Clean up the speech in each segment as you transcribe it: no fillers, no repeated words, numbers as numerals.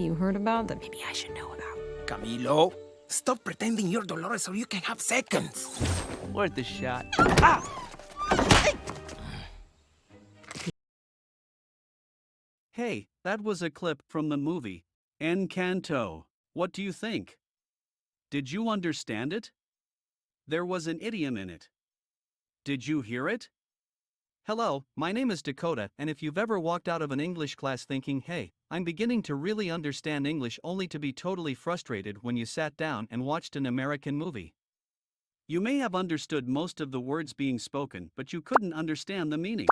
you heard about that maybe I should know about? Camilo, stop pretending you're Dolores so you can have seconds. Worth a shot. Hey, that was a clip from the movie Encanto. What do you think? Did you understand it? There was an idiom in it. Did you hear it? Hello, my name is Dakota, and if you've ever walked out of an English class thinking, hey, I'm beginning to really understand English only to be totally frustrated when you sat down and watched an American movie. You may have understood most of the words being spoken, but you couldn't understand the meaning.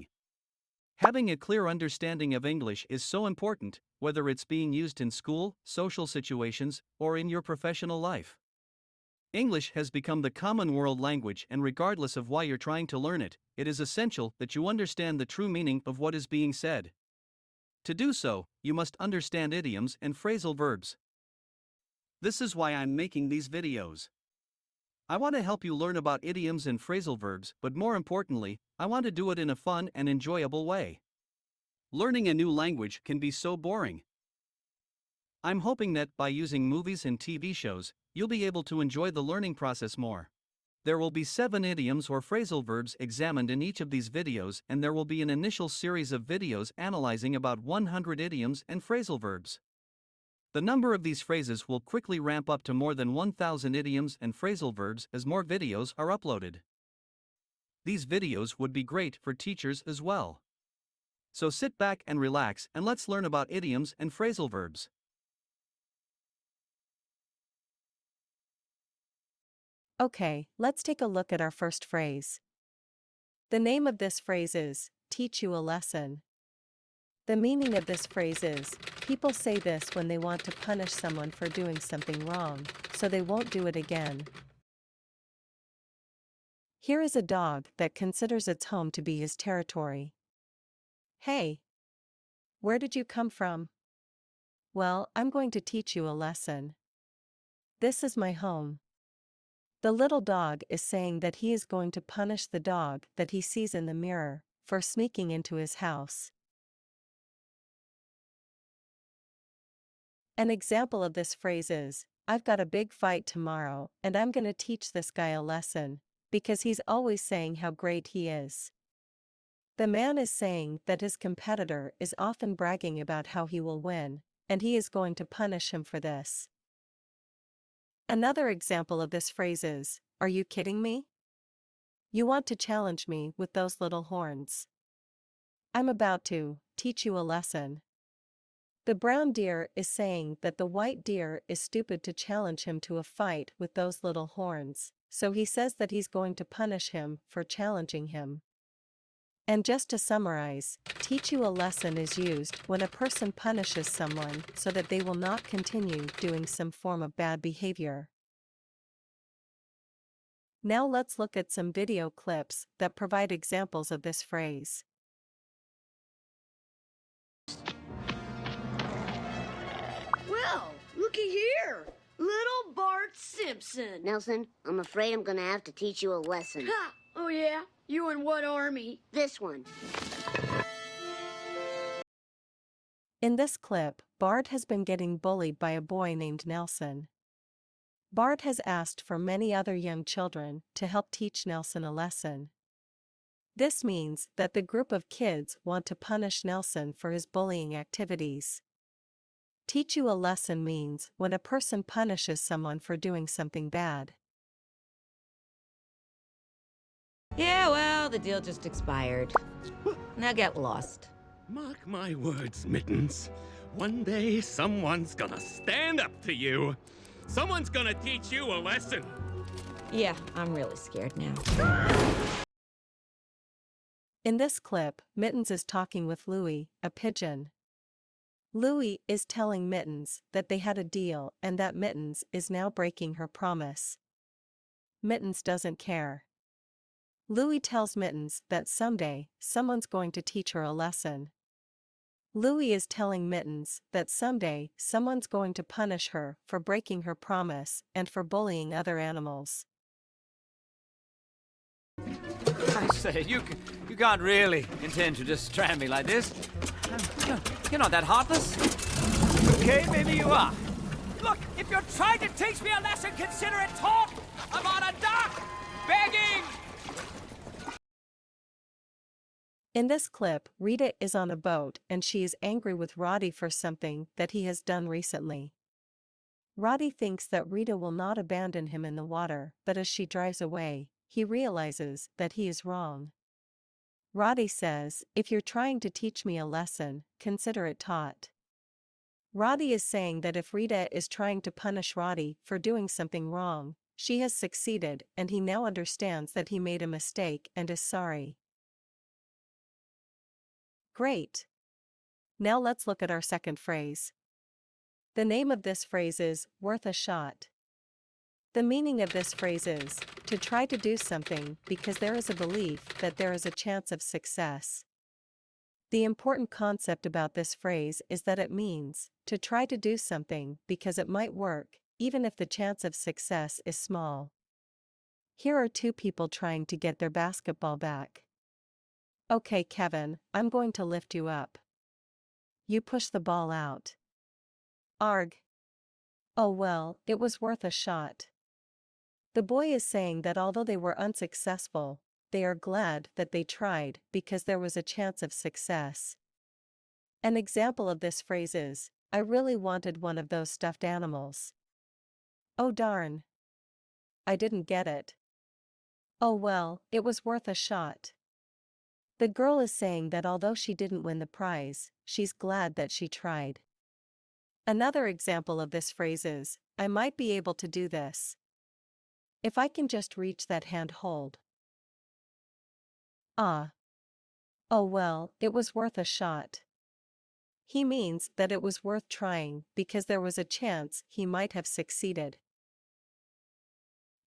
Having a clear understanding of English is so important, whether it's being used in school, social situations, or in your professional life. English has become the common world language, and regardless of why you're trying to learn it, it is essential that you understand the true meaning of what is being said. To do so, you must understand idioms and phrasal verbs. This is why I'm making these videos. I want to help you learn about idioms and phrasal verbs, but more importantly, I want to do it in a fun and enjoyable way. Learning a new language can be so boring. I'm hoping that by using movies and TV shows, you'll be able to enjoy the learning process more. There will be 7 idioms or phrasal verbs examined in each of these videos, and there will be an initial series of videos analyzing about 100 idioms and phrasal verbs. The number of these phrases will quickly ramp up to more than 1,000 idioms and phrasal verbs as more videos are uploaded. These videos would be great for teachers as well. So sit back and relax, and let's learn about idioms and phrasal verbs. Okay, let's take a look at our first phrase. The name of this phrase is, teach you a lesson. The meaning of this phrase is, people say this when they want to punish someone for doing something wrong, so they won't do it again. Here is a dog that considers its home to be his territory. Hey! Where did you come from? Well, I'm going to teach you a lesson. This is my home. The little dog is saying that he is going to punish the dog that he sees in the mirror for sneaking into his house. An example of this phrase is, I've got a big fight tomorrow and I'm going to teach this guy a lesson, because he's always saying how great he is. The man is saying that his competitor is often bragging about how he will win, and he is going to punish him for this. Another example of this phrase is, are you kidding me? You want to challenge me with those little horns. I'm about to teach you a lesson. The brown deer is saying that the white deer is stupid to challenge him to a fight with those little horns, so he says that he's going to punish him for challenging him. And just to summarize, teach you a lesson is used when a person punishes someone so that they will not continue doing some form of bad behavior. Now let's look at some video clips that provide examples of this phrase. Well, looky here. Little Bart Simpson. Nelson, I'm afraid I'm gonna have to teach you a lesson. Ha! Oh yeah? You in what army? This one. In this clip, Bart has been getting bullied by a boy named Nelson. Bart has asked for many other young children to help teach Nelson a lesson. This means that the group of kids want to punish Nelson for his bullying activities. Teach you a lesson means when a person punishes someone for doing something bad. Yeah, well, the deal just expired. Now get lost. Mark my words, Mittens. One day, someone's gonna stand up to you. Someone's gonna teach you a lesson. Yeah, I'm really scared now. In this clip, Mittens is talking with Louie, a pigeon. Louie is telling Mittens that they had a deal and that Mittens is now breaking her promise. Mittens doesn't care. Louie tells Mittens that someday, someone's going to teach her a lesson. Louie is telling Mittens that someday, someone's going to punish her for breaking her promise and for bullying other animals. I say, you can't really intend to just strand me like this. You're not that heartless. Okay, maybe you are. Look, if you're trying to teach me a lesson, consider it taught. I'm on a dock, begging. In this clip, Rita is on a boat and she is angry with Roddy for something that he has done recently. Roddy thinks that Rita will not abandon him in the water, but as she drives away, he realizes that he is wrong. Roddy says, "If you're trying to teach me a lesson, consider it taught." Roddy is saying that if Rita is trying to punish Roddy for doing something wrong, she has succeeded and he now understands that he made a mistake and is sorry. Great! Now let's look at our second phrase. The name of this phrase is worth a shot. The meaning of this phrase is to try to do something because there is a belief that there is a chance of success. The important concept about this phrase is that it means to try to do something because it might work, even if the chance of success is small. Here are two people trying to get their basketball back. "Okay, Kevin, I'm going to lift you up." You push the ball out. Arg. "Oh well, it was worth a shot." The boy is saying that although they were unsuccessful, they are glad that they tried because there was a chance of success. An example of this phrase is, "I really wanted one of those stuffed animals." "Oh darn. I didn't get it." "Oh well, it was worth a shot." The girl is saying that although she didn't win the prize, she's glad that she tried. Another example of this phrase is, "I might be able to do this. If I can just reach that handhold." Ah. Oh well, it was worth a shot. He means that it was worth trying because there was a chance he might have succeeded.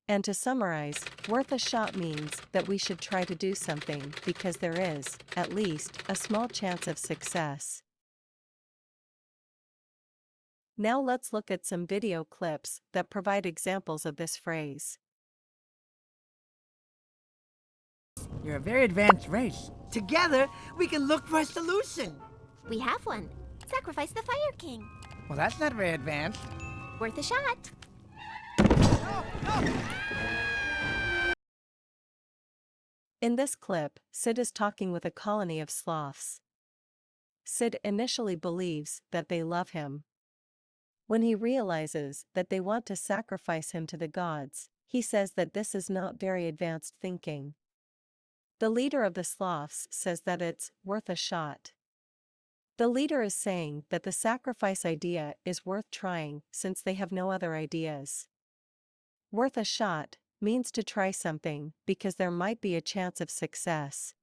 And to summarize, worth a shot means that we should try to do something because there is, at least, a small chance of success. Now let's look at some video clips that provide examples of this phrase. You're a very advanced race. Together, we can look for a solution. We have one. Sacrifice the Fire King. Well, that's not very advanced. Worth a shot. In this clip, Sid is talking with a colony of sloths. Sid initially believes that they love him. When he realizes that they want to sacrifice him to the gods, he says that this is not very advanced thinking. The leader of the sloths says that it's worth a shot. The leader is saying that the sacrifice idea is worth trying since they have no other ideas. Worth a shot means to try something because there might be a chance of success.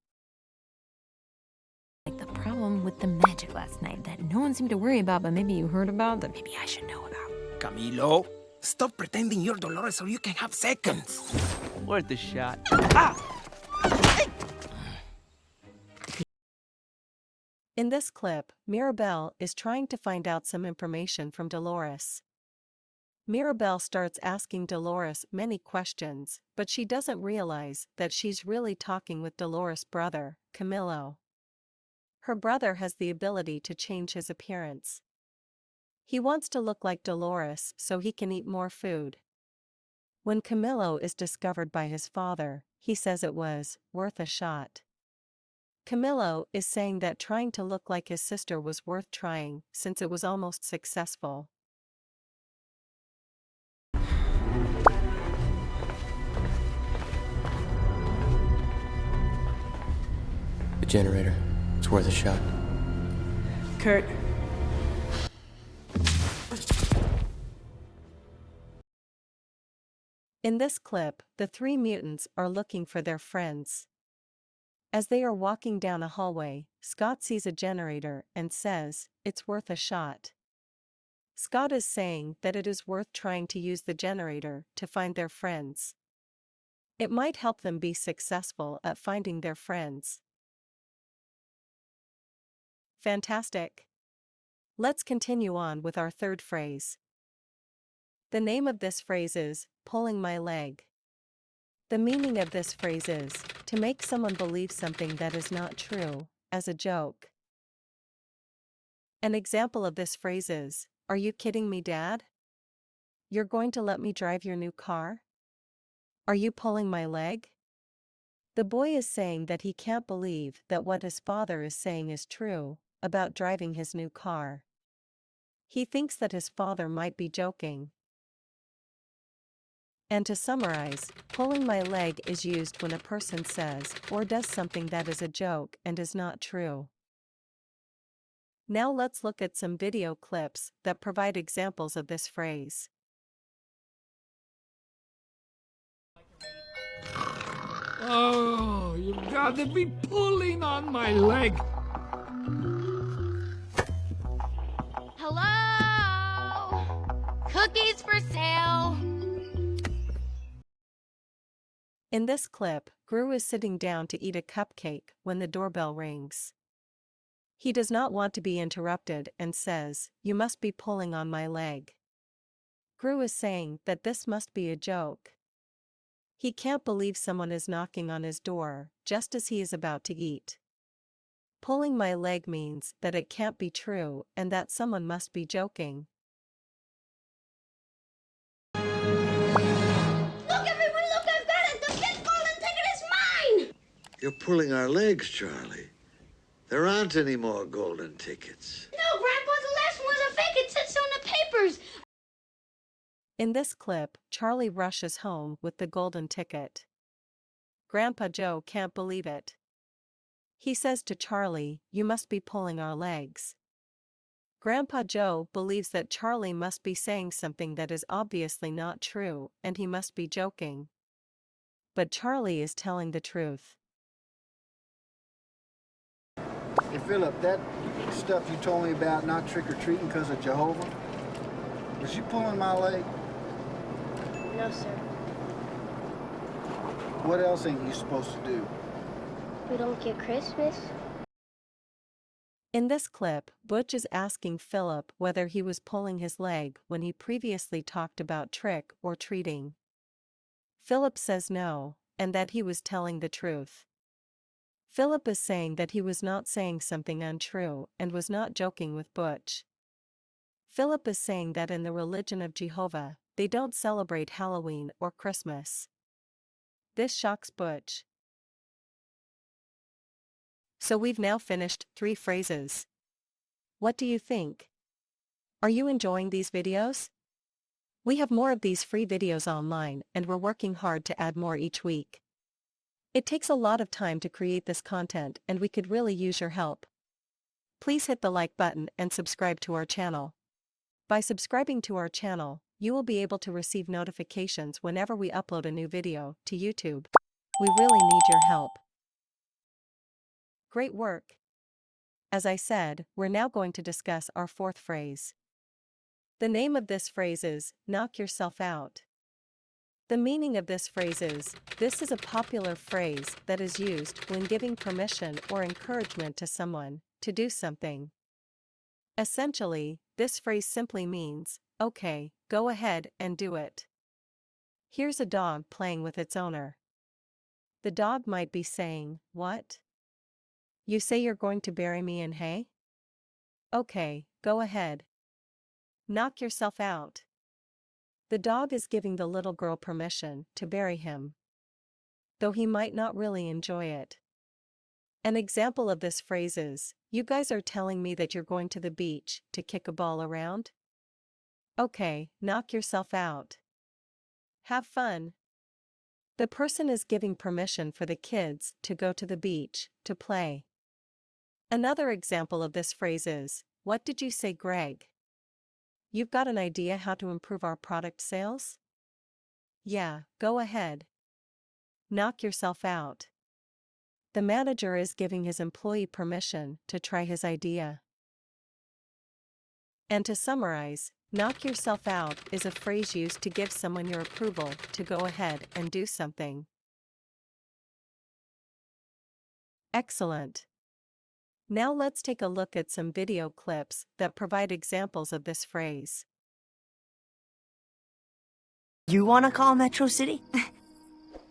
Like the problem with the magic last night that no one seemed to worry about, but maybe you heard about, that maybe I should know about. Camilo, stop pretending you're Dolores so you can have seconds. Worth a shot. In this clip, Mirabelle is trying to find out some information from Dolores. Mirabelle starts asking Dolores many questions, but she doesn't realize that she's really talking with Dolores' brother, Camilo. Her brother has the ability to change his appearance. He wants to look like Dolores so he can eat more food. When Camilo is discovered by his father, he says it was worth a shot. Camilo is saying that trying to look like his sister was worth trying since it was almost successful. The generator. It's worth a shot. Kurt. In this clip, the three mutants are looking for their friends. As they are walking down a hallway, Scott sees a generator and says, "It's worth a shot." Scott is saying that it is worth trying to use the generator to find their friends. It might help them be successful at finding their friends. Fantastic! Let's continue on with our third phrase. The name of this phrase is pulling my leg. The meaning of this phrase is to make someone believe something that is not true, as a joke. An example of this phrase is, Are you kidding me, Dad? You're going to let me drive your new car? Are you pulling my leg? The boy is saying that he can't believe that what his father is saying is true about driving his new car. He thinks that his father might be joking. And to summarize, pulling my leg is used when a person says or does something that is a joke and is not true. Now let's look at some video clips that provide examples of this phrase. Oh, you've got to be pulling on my leg. Hello? Cookies for sale. In this clip, Gru is sitting down to eat a cupcake when the doorbell rings. He does not want to be interrupted and says, "You must be pulling on my leg." Gru is saying that this must be a joke. He can't believe someone is knocking on his door just as he is about to eat. Pulling my leg means that it can't be true and that someone must be joking. Look, everyone, look, I've got it! The big golden ticket is mine! You're pulling our legs, Charlie. There aren't any more golden tickets. No, Grandpa, the last one was a fake. It says so in the papers. In this clip, Charlie rushes home with the golden ticket. Grandpa Joe can't believe it. He says to Charlie, "You must be pulling our legs." Grandpa Joe believes that Charlie must be saying something that is obviously not true and he must be joking. But Charlie is telling the truth. Hey, Philip, that stuff you told me about not trick-or-treating because of Jehovah, was you pulling my leg? No, sir. What else ain't you supposed to do? We don't get Christmas. In this clip, Butch is asking Philip whether he was pulling his leg when he previously talked about trick or treating. Philip says no, and that he was telling the truth. Philip is saying that he was not saying something untrue and was not joking with Butch. Philip is saying that in the religion of Jehovah, they don't celebrate Halloween or Christmas. This shocks Butch. So we've now finished 3 phrases. What do you think? Are you enjoying these videos? We have more of these free videos online and we're working hard to add more each week. It takes a lot of time to create this content and we could really use your help. Please hit the like button and subscribe to our channel. By subscribing to our channel, you will be able to receive notifications whenever we upload a new video to YouTube. We really need your help. Great work! As I said, we're now going to discuss our 4th phrase. The name of this phrase is, knock yourself out. The meaning of this phrase is, this is a popular phrase that is used when giving permission or encouragement to someone to do something. Essentially, this phrase simply means, okay, go ahead and do it. Here's a dog playing with its owner. The dog might be saying, "What? You say you're going to bury me in hay? Okay, go ahead. Knock yourself out." The dog is giving the little girl permission to bury him, though he might not really enjoy it. An example of this phrase is, you guys are telling me that you're going to the beach to kick a ball around? Okay, knock yourself out. Have fun. The person is giving permission for the kids to go to the beach to play. Another example of this phrase is, what did you say, Greg? You've got an idea how to improve our product sales? Yeah, go ahead. Knock yourself out. The manager is giving his employee permission to try his idea. And to summarize, knock yourself out is a phrase used to give someone your approval to go ahead and do something. Excellent. Now let's take a look at some video clips that provide examples of this phrase. You want to call Metro City?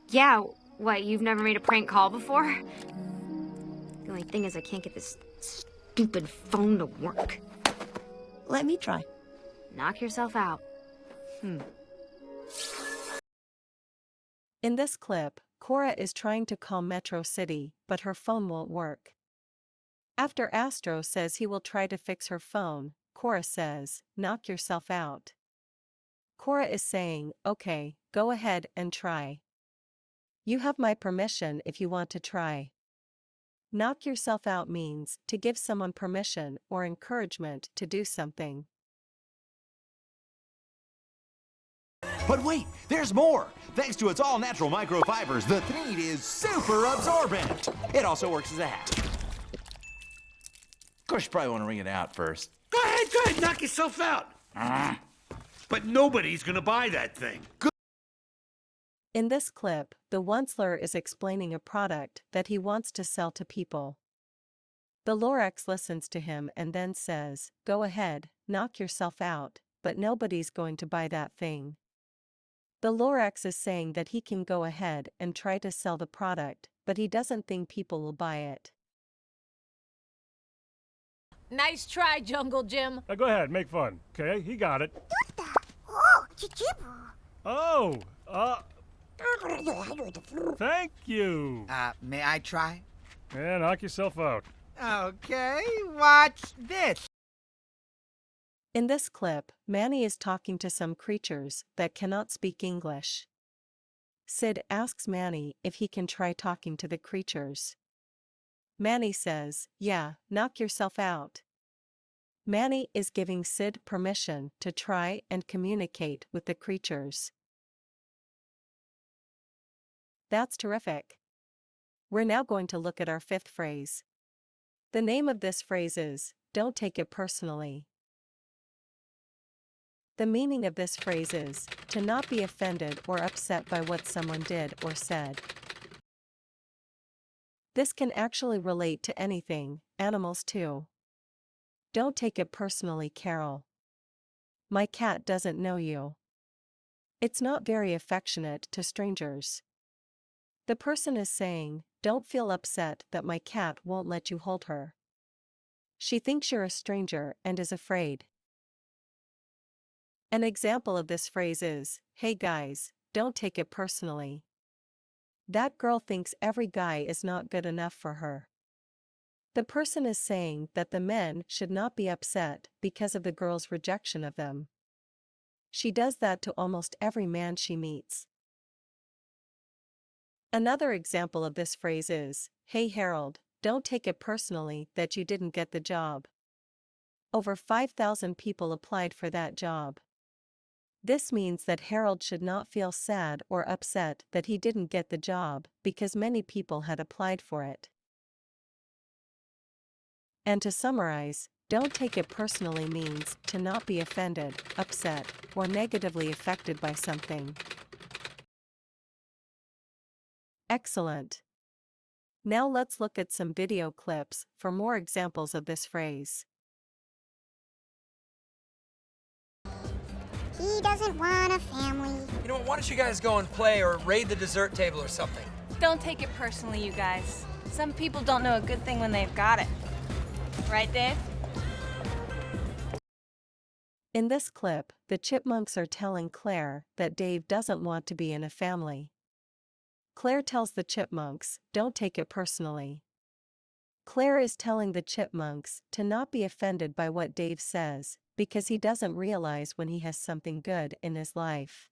Yeah, what, you've never made a prank call before? The only thing is I can't get this stupid phone to work. Let me try. knock yourself out. In this clip, Cora is trying to call Metro City, but her phone won't work. After Astro says he will try to fix her phone, Cora says, knock yourself out. Cora is saying, okay, go ahead and try. You have my permission if you want to try. Knock yourself out means to give someone permission or encouragement to do something. But wait, there's more! Thanks to its all-natural microfibers, the thread is super absorbent! It also works as a hat. Of course, you probably want to wring it out first. Go ahead, knock yourself out. But nobody's gonna buy that thing. In this clip, the Onceler is explaining a product that he wants to sell to people. The Lorax listens to him and then says, go ahead, knock yourself out, but nobody's going to buy that thing. The Lorax is saying that he can go ahead and try to sell the product, but he doesn't think people will buy it. Nice try, Jungle Jim. Go ahead, make fun. Okay, he got it. Oh, thank you. May I try? Yeah, knock yourself out. Okay, watch this. In this clip, Manny is talking to some creatures that cannot speak English. Sid asks Manny if he can try talking to the creatures. Manny says, yeah, knock yourself out. Manny is giving Sid permission to try and communicate with the creatures. That's terrific. We're now going to look at our fifth phrase. The name of this phrase is, don't take it personally. The meaning of this phrase is, to not be offended or upset by what someone did or said. This can actually relate to anything, animals too. Don't take it personally, Carol. My cat doesn't know you. It's not very affectionate to strangers. The person is saying, don't feel upset that my cat won't let you hold her. She thinks you're a stranger and is afraid. An example of this phrase is, hey guys, don't take it personally. That girl thinks every guy is not good enough for her. The person is saying that the men should not be upset because of the girl's rejection of them. She does that to almost every man she meets. Another example of this phrase is, hey Harold, don't take it personally that you didn't get the job. Over 5,000 people applied for that job. This means that Harold should not feel sad or upset that he didn't get the job because many people had applied for it. And to summarize, don't take it personally means to not be offended, upset, or negatively affected by something. Excellent. Now let's look at some video clips for more examples of this phrase. He doesn't want a family. You know what, why don't you guys go and play or raid the dessert table or something? Don't take it personally, you guys. Some people don't know a good thing when they've got it. Right, Dave? In this clip, the chipmunks are telling Claire that Dave doesn't want to be in a family. Claire tells the chipmunks, don't take it personally. Claire is telling the chipmunks to not be offended by what Dave says, because he doesn't realize when he has something good in his life.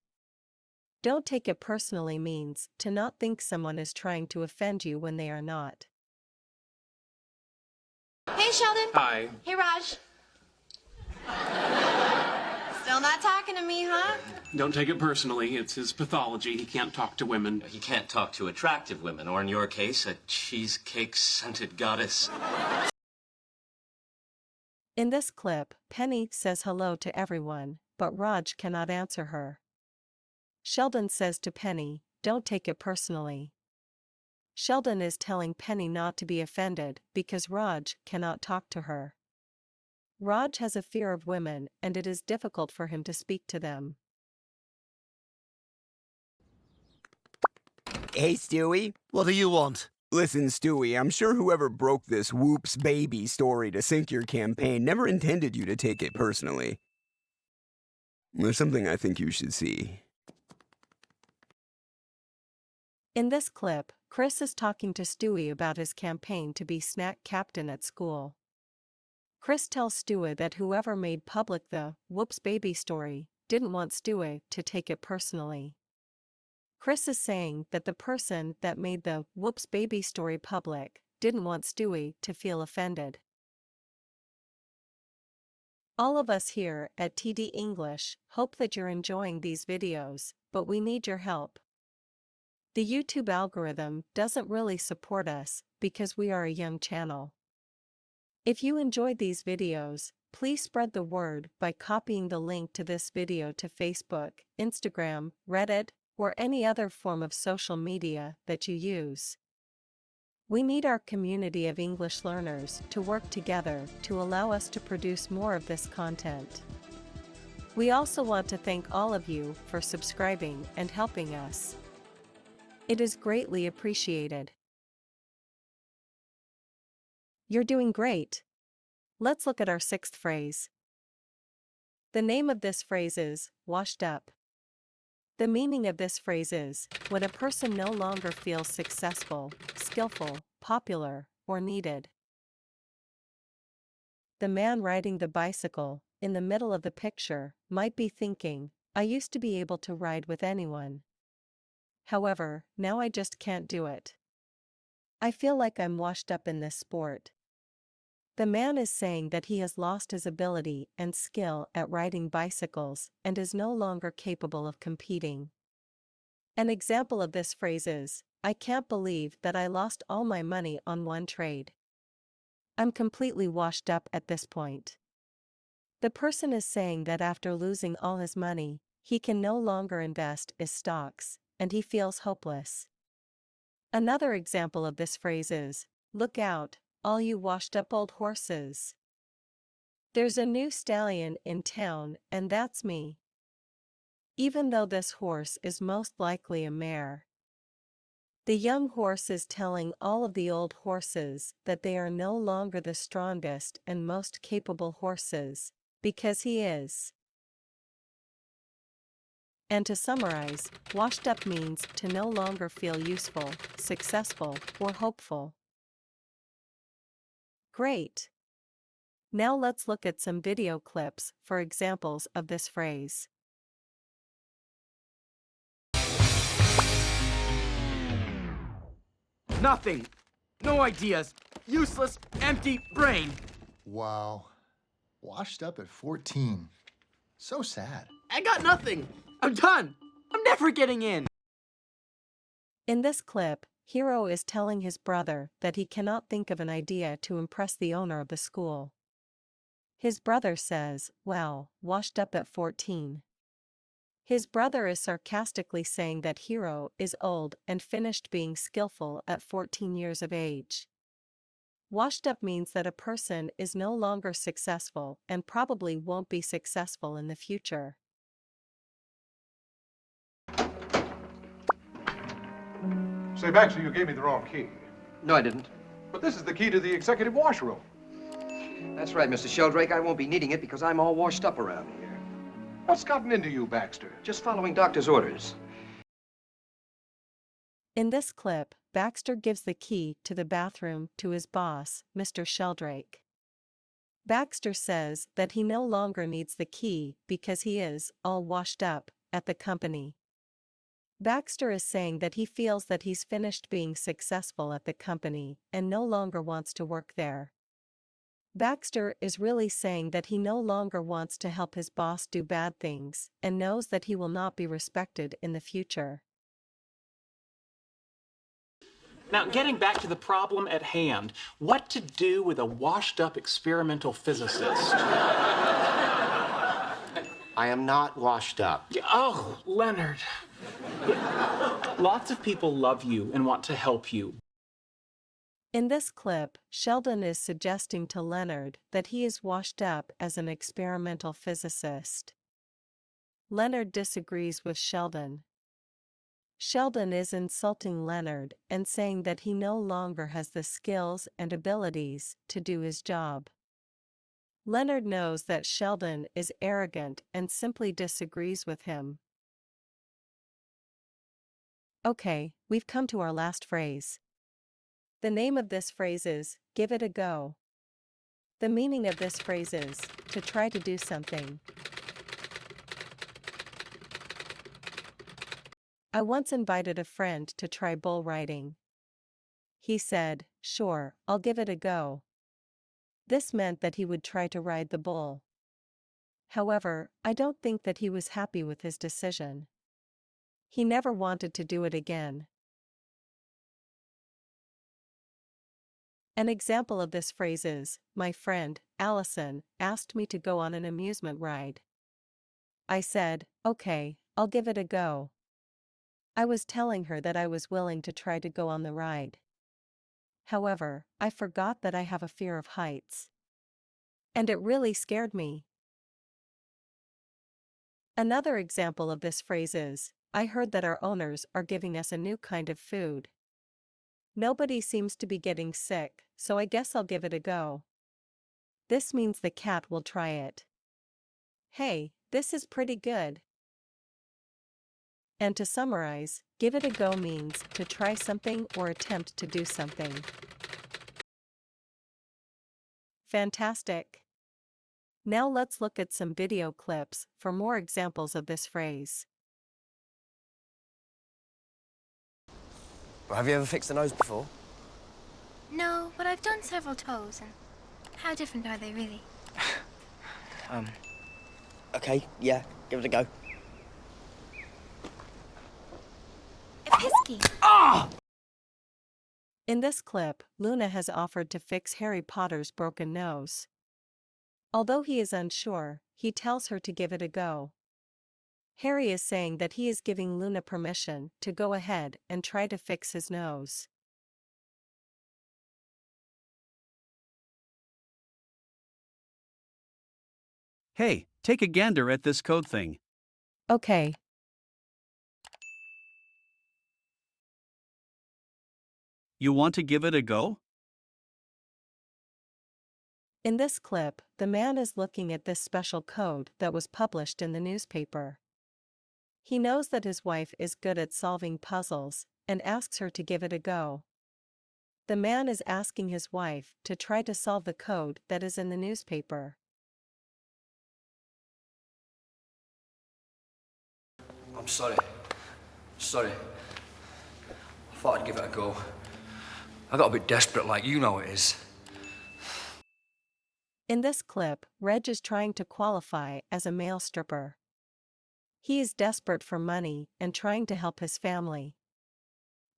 Don't take it personally means to not think someone is trying to offend you when they are not. Hey, Sheldon. Hi. Hey, Raj. Still not talking to me, huh? Don't take it personally. It's his pathology. He can't talk to women. He can't talk to attractive women, or in your case, a cheesecake-scented goddess. In this clip, Penny says hello to everyone, but Raj cannot answer her. Sheldon says to Penny, don't take it personally. Sheldon is telling Penny not to be offended because Raj cannot talk to her. Raj has a fear of women and it is difficult for him to speak to them. Hey, Stewie. What do you want? Listen, Stewie, I'm sure whoever broke this Whoops baby story to sink your campaign never intended you to take it personally. There's something I think you should see. In this clip, Chris is talking to Stewie about his campaign to be snack captain at school. Chris tells Stewie that whoever made public the "whoops baby" story didn't want Stewie to take it personally. Chris is saying that the person that made the "whoops baby" story public didn't want Stewie to feel offended. All of us here at TD English hope that you're enjoying these videos, but we need your help. The YouTube algorithm doesn't really support us because we are a young channel. If you enjoyed these videos, please spread the word by copying the link to this video to Facebook, Instagram, Reddit, or any other form of social media that you use. We need our community of English learners to work together to allow us to produce more of this content. We also want to thank all of you for subscribing and helping us. It is greatly appreciated. You're doing great. Let's look at our sixth phrase. The name of this phrase is washed up. The meaning of this phrase is when a person no longer feels successful, skillful, popular, or needed. The man riding the bicycle in the middle of the picture might be thinking, I used to be able to ride with anyone. However, now I just can't do it. I feel like I'm washed up in this sport. The man is saying that he has lost his ability and skill at riding bicycles and is no longer capable of competing. An example of this phrase is, I can't believe that I lost all my money on one trade. I'm completely washed up at this point. The person is saying that after losing all his money, he can no longer invest in stocks, and he feels hopeless. Another example of this phrase is, look out, all you washed up old horses. There's a new stallion in town, and that's me. Even though this horse is most likely a mare. The young horse is telling all of the old horses that they are no longer the strongest and most capable horses, because he is. And to summarize, washed up means to no longer feel useful, successful, or hopeful. Great! Now let's look at some video clips for examples of this phrase. Nothing. No ideas. Useless, empty brain. Wow. Washed up at 14. So sad. I got nothing. I'm done. I'm never getting in. In this clip, Hero is telling his brother that he cannot think of an idea to impress the owner of the school. His brother says, wow, washed up at 14. His brother is sarcastically saying that Hero is old and finished being skillful at 14 years of age. Washed up means that a person is no longer successful and probably won't be successful in the future. Say, Baxter, you gave me the wrong key. No, I didn't. But this is the key to the executive washroom. That's right, Mr. Sheldrake. I won't be needing it because I'm all washed up around here. What's gotten into you, Baxter? Just following doctor's orders. In this clip, Baxter gives the key to the bathroom to his boss, Mr. Sheldrake. Baxter says that he no longer needs the key because he is all washed up at the company. Baxter is saying that he feels that he's finished being successful at the company and no longer wants to work there. Baxter is really saying that he no longer wants to help his boss do bad things and knows that he will not be respected in the future. Now, getting back to the problem at hand, what to do with a washed-up experimental physicist? I am not washed up. Oh, Leonard. Lots of people love you and want to help you. In this clip, Sheldon is suggesting to Leonard that he is washed up as an experimental physicist. Leonard disagrees with Sheldon. Sheldon is insulting Leonard and saying that he no longer has the skills and abilities to do his job. Leonard knows that Sheldon is arrogant and simply disagrees with him. Okay, we've come to our last phrase. The name of this phrase is, give it a go. The meaning of this phrase is, to try to do something. I once invited a friend to try bull riding. He said, "Sure, I'll give it a go." This meant that he would try to ride the bull. However, I don't think that he was happy with his decision. He never wanted to do it again. An example of this phrase is, my friend, Allison, asked me to go on an amusement ride. I said, okay, I'll give it a go. I was telling her that I was willing to try to go on the ride. However, I forgot that I have a fear of heights. And it really scared me. Another example of this phrase is, I heard that our owners are giving us a new kind of food. Nobody seems to be getting sick, so I guess I'll give it a go. This means the cat will try it. Hey, this is pretty good. And to summarize, give it a go means to try something or attempt to do something. Fantastic. Now let's look at some video clips for more examples of this phrase. Have you ever fixed a nose before? No, but I've done several toes, and how different are they really? Okay, yeah, give it a go. Episky. Ah! In this clip, Luna has offered to fix Harry Potter's broken nose. Although he is unsure, he tells her to give it a go. Harry is saying that he is giving Luna permission to go ahead and try to fix his nose. Hey, take a gander at this code thing. Okay. You want to give it a go? In this clip, the man is looking at this special code that was published in the newspaper. He knows that his wife is good at solving puzzles and asks her to give it a go. The man is asking his wife to try to solve the code that is in the newspaper. I'm sorry. Sorry. I thought I'd give it a go. I got a bit desperate, like you know it is. In this clip, Reg is trying to qualify as a male stripper. He is desperate for money and trying to help his family.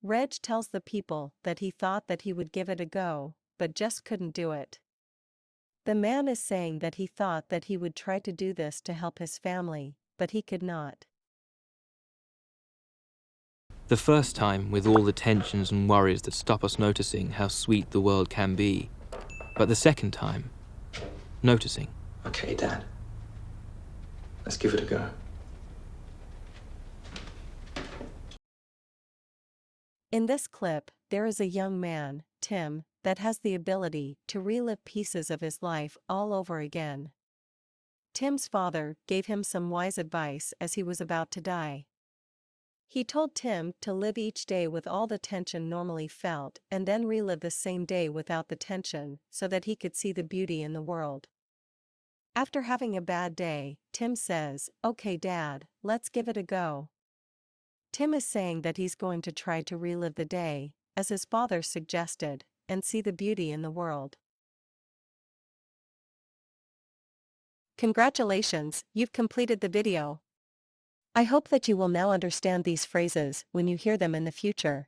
Reg tells the people that he thought that he would give it a go, but just couldn't do it. The man is saying that he thought that he would try to do this to help his family, but he could not. The first time with all the tensions and worries that stop us noticing how sweet the world can be. But the second time, noticing. Okay, Dad. Let's give it a go. In this clip, there is a young man, Tim, that has the ability to relive pieces of his life all over again. Tim's father gave him some wise advice as he was about to die. He told Tim to live each day with all the tension normally felt and then relive the same day without the tension so that he could see the beauty in the world. After having a bad day, Tim says, "Okay, Dad, let's give it a go." Tim is saying that he's going to try to relive the day, as his father suggested, and see the beauty in the world. Congratulations, you've completed the video. I hope that you will now understand these phrases when you hear them in the future.